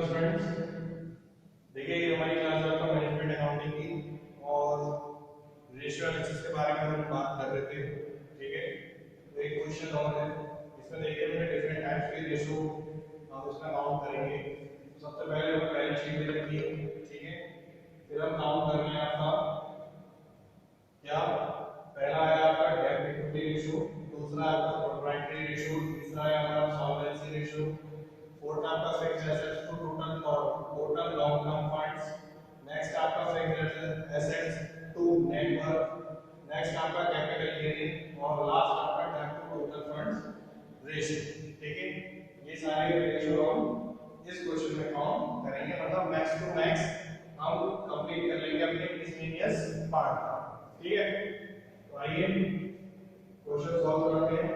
Friends, देखिए ये हमारी क्लास था मैनेजमेंट अकाउंटिंग की और रेशियो एनालिसिस के बारे में हम बात कर रहे थे। ठीक है, तो एक क्वेश्चन और है, इसमें देखिए हमने डिफरेंट टाइप्स के रेशियो हम इसमें काउंट करेंगे। तो सबसे पहले हम बैलेंस शीट दे रखी है, ठीक है, फिर हम काउंट कर रहे हैं आपका क्या, पहला है आपका डेब्ट इक्विटी रेशियो, दूसरा है आपका प्रोप्राइटरी रेशियो, तीसरा है आपका सॉल्वेंसी रेशियो, फोर्थ आपका fixed assets to total long term funds, next आपका fixed assets to net worth, next आपका कैपिटल गियरिंग और लास्ट आपका डेब्ट टू टोटल फंड्स रेशियो। ठीक है, ये सारे रेशियो हम इस क्वेश्चन में काउंट करेंगे, मतलब मैक्स टू मैक्स हम कंप्लीट कर लेंगे अपने मिसलेनियस पार्ट का। ठीक है, तो आइए क्वेश्चन सॉल्व करते हैं।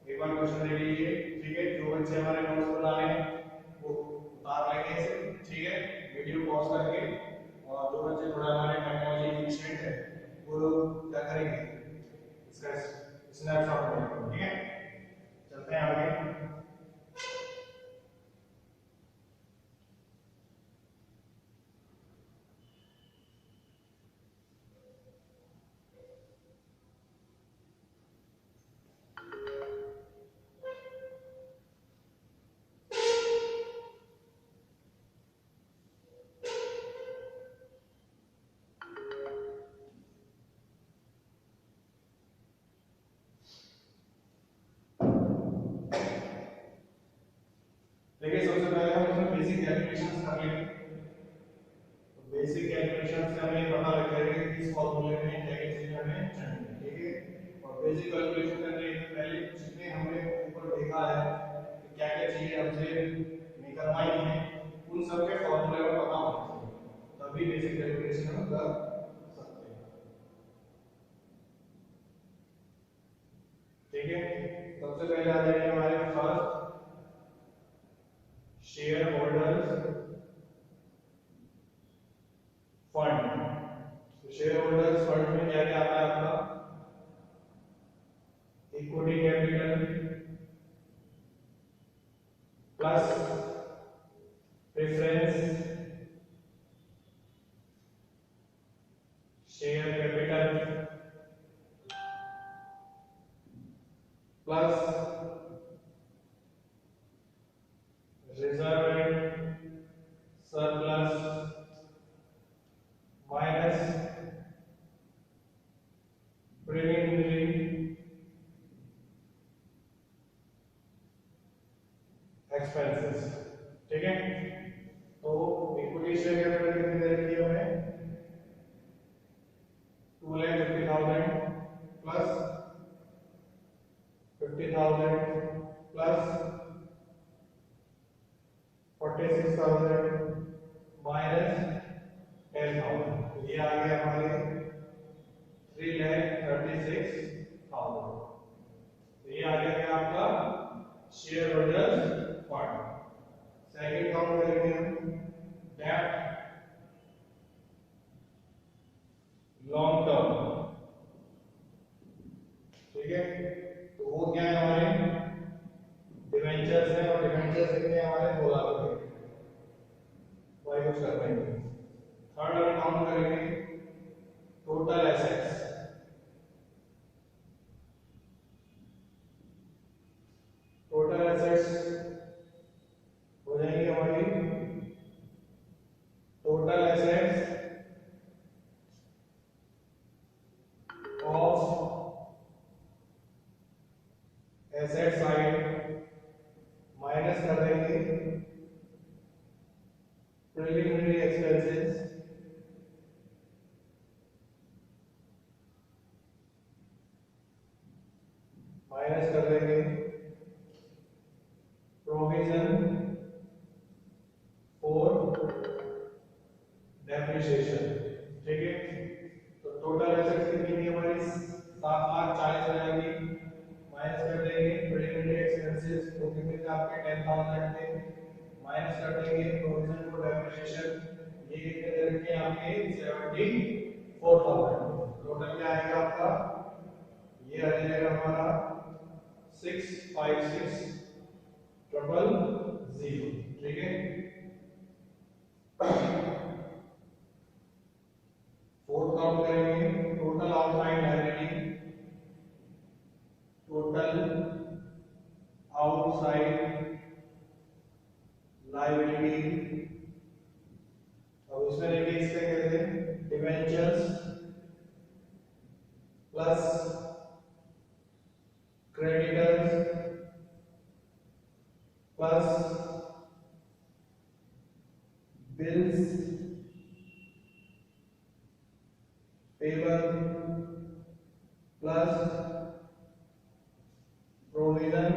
एक बार क्वेश्चन देख लीजिए। ठीक है, जो बच्चे हमारे नोट्स बना रहे हैं वो उतार लेंगे इसे। ठीक है, वीडियो पॉज करके, और जो बच्चे थोड़ा हमारे टेक्नोलॉजी एफिशिएंट है वो लोग क्या करेंगे, इसका स्नैपशॉट लेंगे। ठीक है, चलते हैं आगे। देखिए सबसे पहले हम इसमें बेसिक कैलकुलेशंस कर लेंगे। तो बेसिक कैलकुलेशन से हमें पता लग जाएगा कि इस फॉर्मूले में क्या क्या चीजें हमें चाहिए। ठीक है, और बेसिक कैलकुलेशन करने से पहले जितने हमने ऊपर देखा है कि क्या क्या चीजें हमसे निकलवाई हैं उन सब के फॉर्मूले में पता होना चाहिए, तभी बेसिक कैलकुलेशन हम कर सकते हैं। ठीक है, सबसे पहले आ जाएंगे हमारे फर्स्ट शेयर होल्डर्स फंड। तो शेयर होल्डर्स फंड में क्या क्या आता है आपका, equity capital plus preference share capital plus reserve and surplus minus preliminary expenses. ठीक है, तो इक्विटी शेयर कैपिटल कितनी दे रखी है हमें, 2,50,000 प्लस 50,000 प्लस 46,000 माइनस 10,000, तो ये आ गया हमारे 3,36,000। तो ये आ गया आपका share holders fund. Second count करेंगे हम डेब्ट लॉन्ग टर्म। ठीक है, तो वो क्या है हमारे डिवेंचर्स है, और डिवेंचर्स कितने हमारे 2 लाख रुपए, वही कुछ कर रहे हैं। थर्ड हम काउंट करेंगे टोटल एसेट्स। टोटल एसेट्स हो जाएंगे हमारी, total assets of asset side minus कर देंगे प्रीलिमिनरी एक्सपेंसेस माइनस कर देंगे प्रोविजन फॉर डेप्रिसिएशन। ठीक है, तो टोटल एसेट्स कितनी थी हमारी, 7,40,000 की, माइनस कर देंगे प्रीलिमिनरी एक्सपेंसेस जो कितने थे आपके 10,000 थे, माइनस कर देंगे प्रोविजन फॉर डेप्रिसिएशन, ये कितने दे रखे हैं आपके 74,000। टोटल क्या आएगा आपका, ये आ जाएगा हमारा 656,000। ठीक है, आउट करेंगे total outside liability, total outside liability. अब उसमें देखिए इससे कहते हैं debentures plus creditors plus bills payable plus provision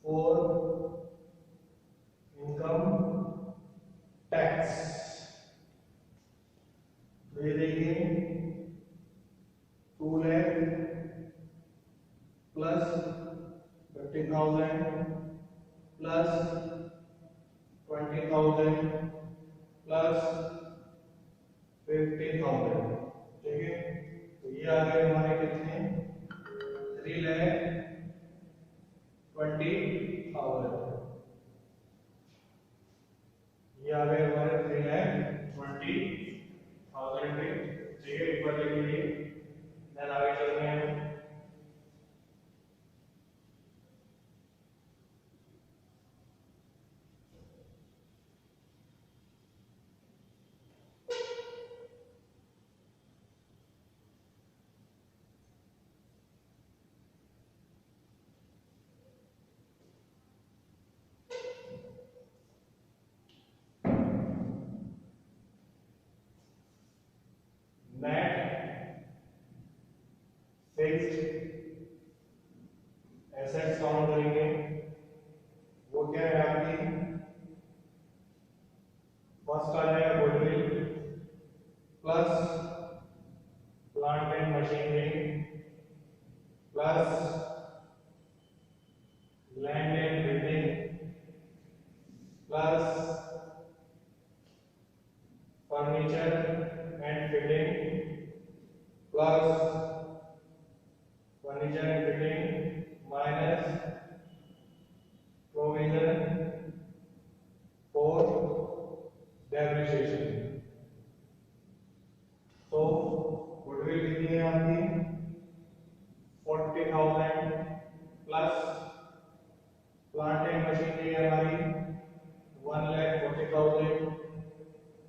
for income tax. तो ये देखिए 2 लाख प्लस 50,000 प्लस 20,000 प्लस 50,000। ठीक है, तो ये आ गए हमारे कितने 3,20,000। ये आ गए हमारे 3,20,000 के। ठीक है, एक बार लिख लीजिए, देन आगे चलते हैं। नेट फिक्स्ड एसेट्स काउंट करेंगे, वो क्या है आपकी, फर्स्ट आ जाएगा goodwill plus plant and machinery plus land and building plus furniture and fitting plus furniture and fitting minus provision for depreciation. तो गुडविल कितनी है आपकी 40,000 प्लस प्लांट एंड मशीनरी है हमारी 1,40,000,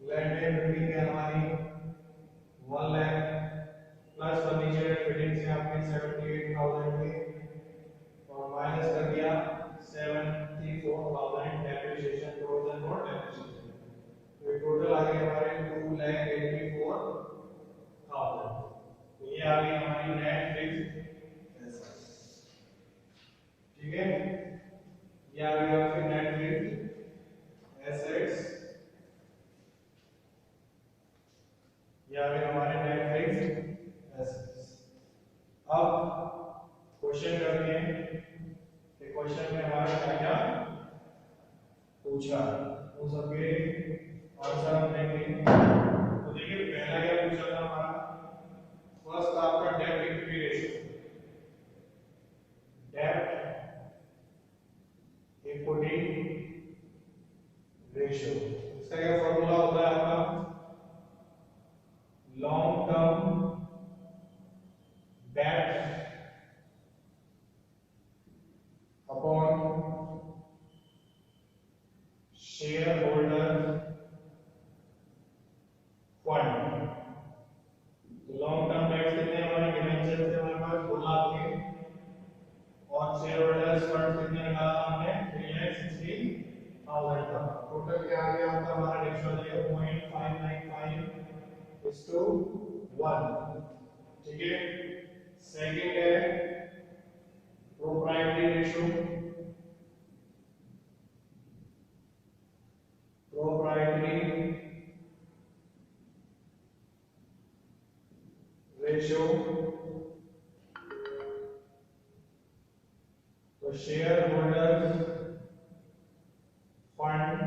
लैंड एंड बिल्डिंग है हमारी 1 lakh plus furniture and fitting से आपके 78,000 के और माइनस कर दिया 74,000 डेप्रिसिएशन प्रोविजन फॉर डेप्रिसिएशन। तो टोटल आ गया हमारे 2,84,000। तो ये आ गई हमारी नेट फिक्स्ड एसेट्स। ठीक है, ये आ गई आपकी नेट फिक्स्ड एसेट्स, ये आ गए हमारे नेट फिक्स्ड एसेट्स। अब क्वेश्चन करते हैं कि क्वेश्चन में हमारा क्या क्या पूछा, वो सबके आंसर हम देंगे। तो देखिए पहला क्या पूछा था हमारा, फर्स्ट आपका डेब्ट इक्विटी रेशियो, डेब्ट इक्विटी रेशियो, इसका क्या फॉर्मूला होता है आपका, लॉन्ग टर्म डेब्ट अपॉन शेयर होल्डर फंड। तो लॉन्ग टर्म डेब्ट कितने हमारे डिबेंचर से हमारे पास 2 लाख के और शेयर होल्डर्स फंड कितने निकाला हमने 3,60,000 का। टोटल क्या आ गया आपका, हमारा रेशियो आ जाएगा 0.595:1। ठीक है, सेकंड है प्रोप्राइटरी रेशियो, प्रोप्राइटरी रेशियो, तो share holders fund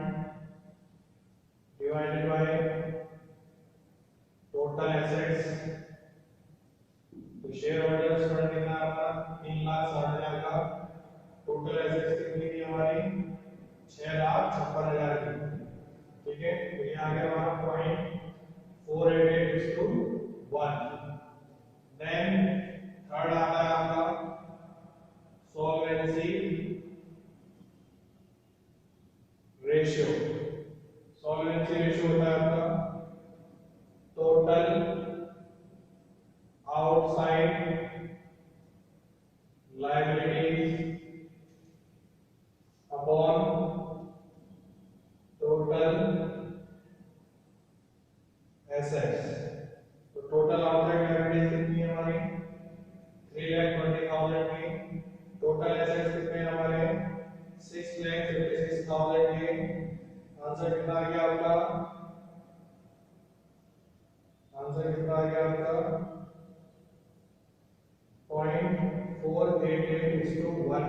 divided by total assets. तो शेयर होल्डर्स फंड कितना आपका 3,60,000 का, टोटल एसेट्स कितनी थी हमारी 6,56,000 की। ठीक है, तो ये आ गया हमारा 488 is to 1. Then थर्ड आता है आपका सॉल्वेंसी रेशियो। सॉल्वेंसी रेशियो होता है आपका total outside liabilities upon total assets. तो टोटल आउटसाइड लायबिलिटीज कितनी है हमारी 3,20,000 में। टोटल एसेट्स कितने हैं हमारे 6,56,000 के। आंसर कितना आ गया आपका आंसर कितना आ गया आपका 0.488:1।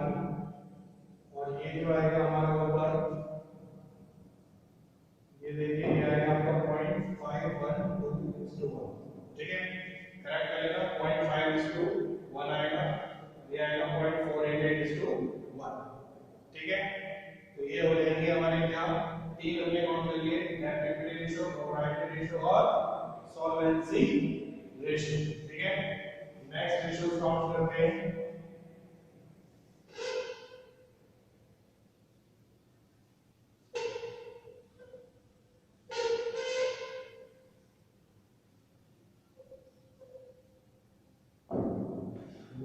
और ये जो आएगा हमारा ऊपर ये देखिए ये आएगा आपका 0.512:1। ठीक है करेक्ट आएगा 0.5:1 आएगा। ये आएगा 0.488:1। ठीक है तो ये हो जाएंगे हमारे क्या तीन हमने काउंट कर लिए net equity ratio proprietary ratio और सॉल्वेंसी रेशियो। ठीक है नेक्स्ट रेशियो काउंट करते हैं।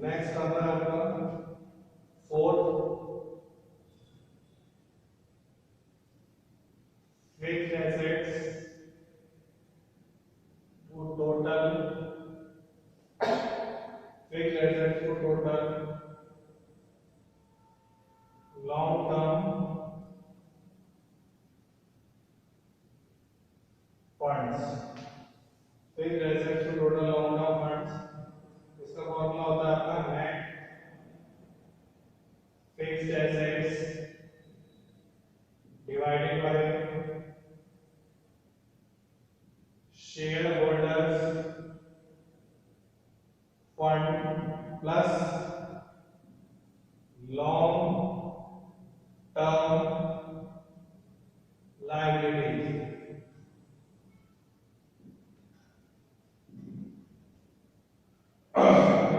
नेक्स्ट आता है आपका fourth fixed assets to total fixed assets to total long term funds. Fixed assets to total long term funds इसका फॉर्मूला होता है आपका net fixed assets divided by share holders fund plus long term liabilities.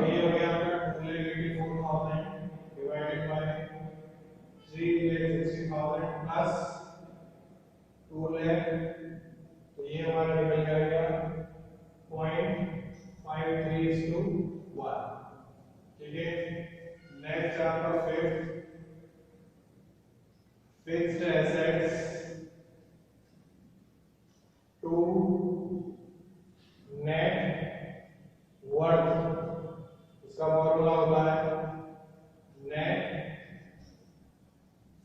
ये हो गया आपका 2,84,000 divided bye 3,60,000 plus 2 lakh. तो ये हमारा निकल जाएगा 0.53:1। ठीक है नेक्स्ट आपका fixed assets to net worth. इसका फॉर्मूला होता है net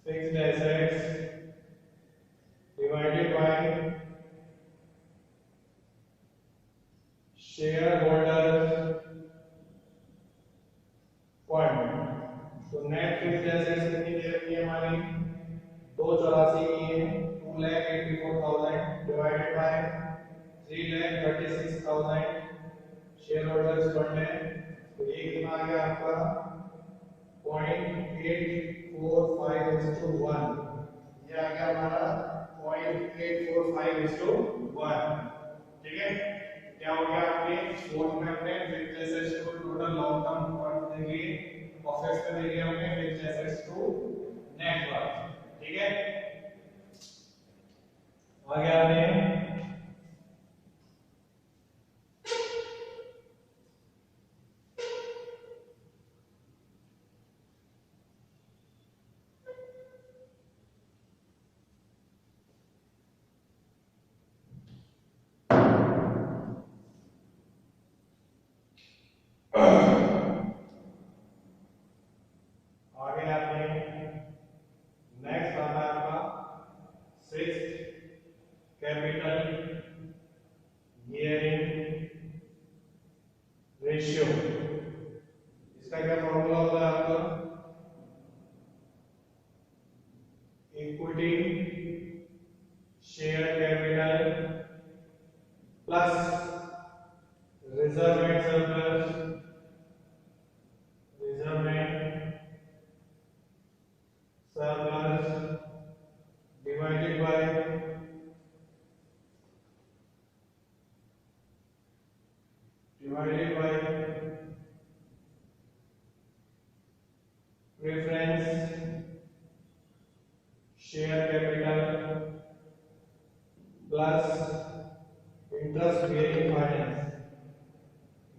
fixed assets divided by share holders fund. तो नेट फिक्स्ड एसेट्स कितनी दे रखी है हमारी 284 की है 2,84,000 divided by 3,36,000 share holders fund है। तो ये कितना आ गया आपका 0.845:1। ये आ गया हमारा 0.845:1। ठीक है क्या हो गया आपके फोर्थ में हमने fixed assets to total long term fund देख लिए और फिफ्थ में देख लिया हमने fixed assets to net worth. ठीक है आगे आते हैं नेक्स्ट आता है आपका सिक्स्थ कैपिटल गियरिंग रेशियो। इसका क्या फॉर्मूला होता है आपका equity share capital plus reserve and surplus divided by capital plus interest bearing finance,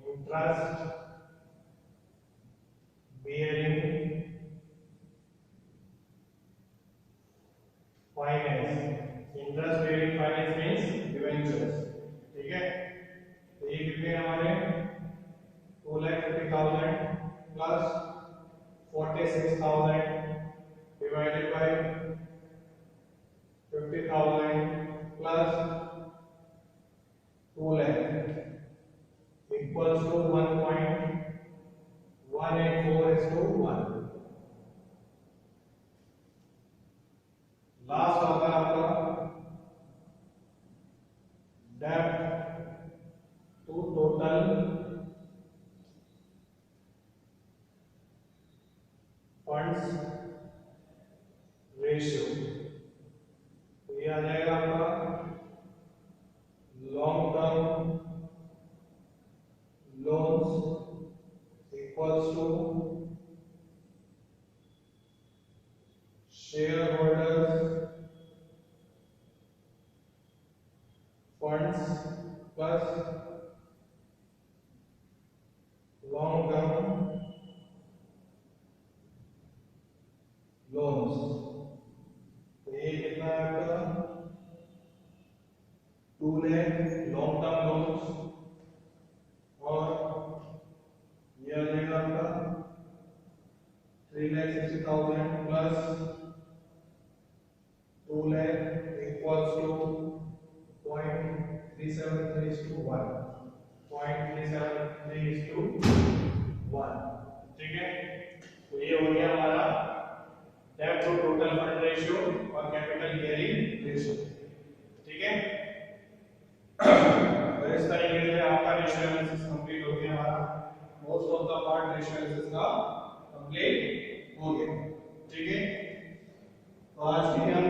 interest bearing finance, interest bearing finance means debentures, ठीक है। तो ये कितने हमारे 2,50,000 plus 46,000 divided by 50,000 plus 2 lakh equals to 1.184:1। Last आता है आपका डेब्ट टू टोटल फंड्स रेशियो। तो ये आ जाएगा आपका long term loans equals to share holders funds plus long term loans. तो ये कितना है आपका 2 lakh लॉन्ग टर्म लोन्स और ये आ जाएगा आपका 3,60,000 प्लस 2 lakh इक्वल्स टू 0.3731, 0.373:1, ठीक है। तो ये हो गया हमारा डेब्ट टू टोटल फंड रेशियो और कैपिटल गियरिंग रेशियो, ठीक है। तो इस तरीके से आपका रेशियो एनालिसिस कंप्लीट हो गया हमारा, most of the part ratio analysis का कंप्लीट हो गया, ठीक है। तो आज के हम